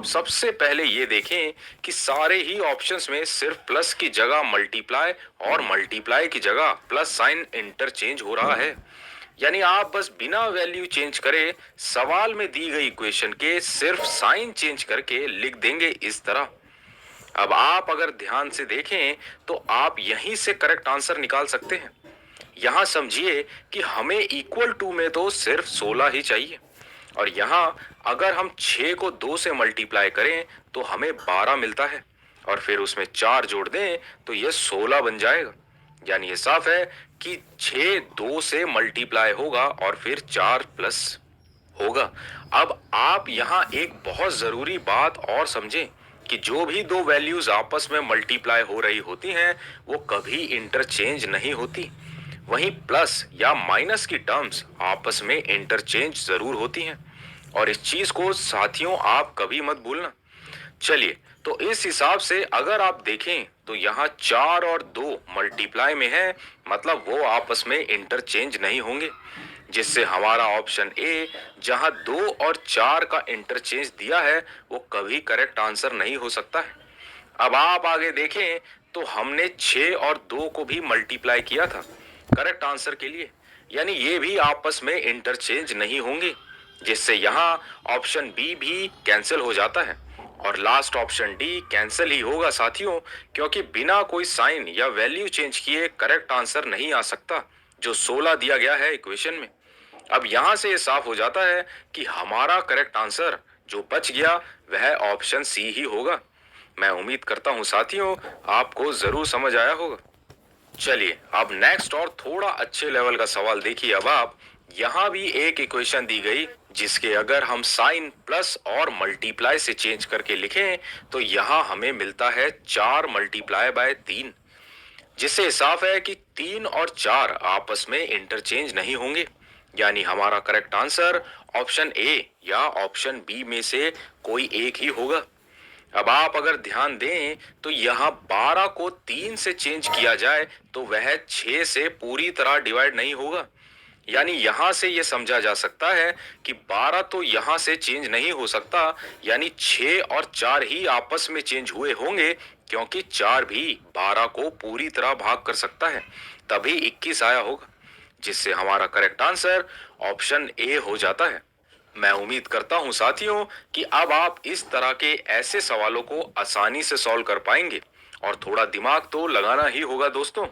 सबसे पहले ये देखें कि सारे ही ऑप्शंस में सिर्फ प्लस की जगह मल्टीप्लाई और मल्टीप्लाई की जगह प्लस साइन इंटरचेंज हो रहा है। यानी आप बस बिना वैल्यू चेंज करे सवाल में दी गई इक्वेशन के सिर्फ साइन चेंज करके लिख देंगे इस तरह। अब आप अगर ध्यान से देखें तो आप यहीं से करेक्ट आंसर निकाल सकते हैं। यहां समझिए कि हमें इक्वल टू में तो सिर्फ 16 ही चाहिए, और यहां अगर हम 6 को 2 से मल्टीप्लाई करें तो हमें 12 मिलता है, और फिर उसमें 4 जोड़ दें तो यह 16 बन जाएगा। यानी ये साफ है कि 6 2 से मल्टीप्लाई होगा और फिर 4 प्लस होगा। अब आप यहाँ एक बहुत जरूरी बात और समझें कि जो भी दो वैल्यूज आपस में मल्टीप्लाई हो रही होती हैं वो कभी इंटरचेंज नहीं होती। वहीं प्लस या माइनस की टर्म्स आपस में इंटरचेंज जरूर होती हैं, और इस चीज को साथियों आप कभी मत भूलना। चलिए, तो इस हिसाब से अगर आप देखें तो यहाँ 4 और 2 मल्टीप्लाई में है, मतलब वो आपस में इंटरचेंज नहीं होंगे, जिससे हमारा ऑप्शन ए जहां 2 और 4 का इंटरचेंज दिया है वो कभी करेक्ट आंसर नहीं हो सकता है। अब आप आगे देखें तो हमने 6 और 2 को भी मल्टीप्लाई किया था करेक्ट आंसर के लिए, यानी ये भी आपस में इंटरचेंज नहीं होंगे, जिससे यहाँ ऑप्शन बी भी कैंसिल हो जाता है, और लास्ट ऑप्शन डी कैंसिल ही होगा साथियों, क्योंकि बिना कोई साइन या वैल्यू चेंज किए करेक्ट आंसर नहीं आ सकता जो 16 दिया गया है इक्वेशन में। अब यहां से ये साफ हो जाता है कि हमारा करेक्ट आंसर जो बच गया वह ऑप्शन सी ही होगा। मैं उम्मीद करता हूं साथियों आपको जरूर समझ आया होगा। चलिए, अब नेक्स्ट और थोड़ा अच्छे लेवल का सवाल देखिए। अब आप यहाँ भी एक इक्वेशन दी गई जिसके अगर हम साइन प्लस और मल्टीप्लाई से चेंज करके लिखें तो यहाँ हमें मिलता है 4 मल्टीप्लाई बाय 3, जिससे साफ है कि 3 और 4 आपस में इंटरचेंज नहीं होंगे। यानी हमारा करेक्ट आंसर ऑप्शन ए या ऑप्शन बी में से कोई एक ही होगा। अब आप अगर ध्यान दें तो यहाँ 12 को 3 से चेंज किया जाए तो वह 6 से पूरी तरह डिवाइड नहीं होगा। यानी यहां से यह समझा जा सकता है कि 12 तो यहां से चेंज नहीं हो सकता, यानी 6 और 4 ही आपस में चेंज हुए होंगे, क्योंकि 4 भी 12 को पूरी तरह भाग कर सकता है, तभी 21 आया होगा, जिससे हमारा करेक्ट आंसर ऑप्शन ए हो जाता है। मैं उम्मीद करता हूं साथियों कि अब आप इस तरह के ऐसे सवालों को आसानी से सॉल्व कर पाएंगे, और थोड़ा दिमाग तो लगाना ही होगा दोस्तों।